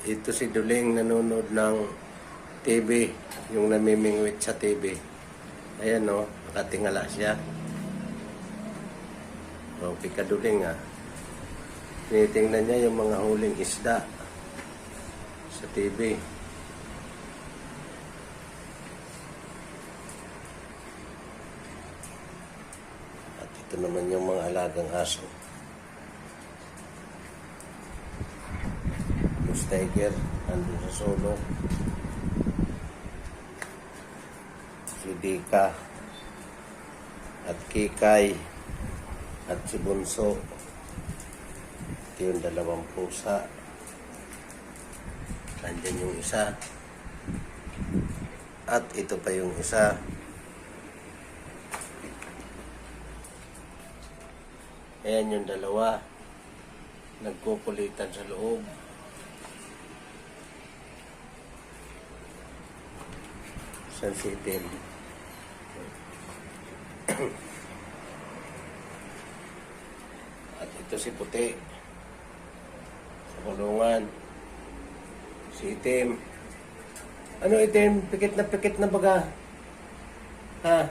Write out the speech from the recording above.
Ito si Duling nanonood ng TV, yung namimingwit sa TV. Ayan o, nakatingala siya. O, pikaduling ah. Tinitingnan niya yung mga huling isda sa TV. At ito naman yung mga alagang aso. Tiger, nandun sa solo. Si Dika at Kikay at si Bunso. Ito yung dalawang pusa. Nandyan yung isa. At ito pa yung isa. Ayan yung dalawa. Nagkukulitan sa loob. Sensitive. At ito si Puti sa kulungan. Si Itim. Ano Itim? Pikit na baga. Ha?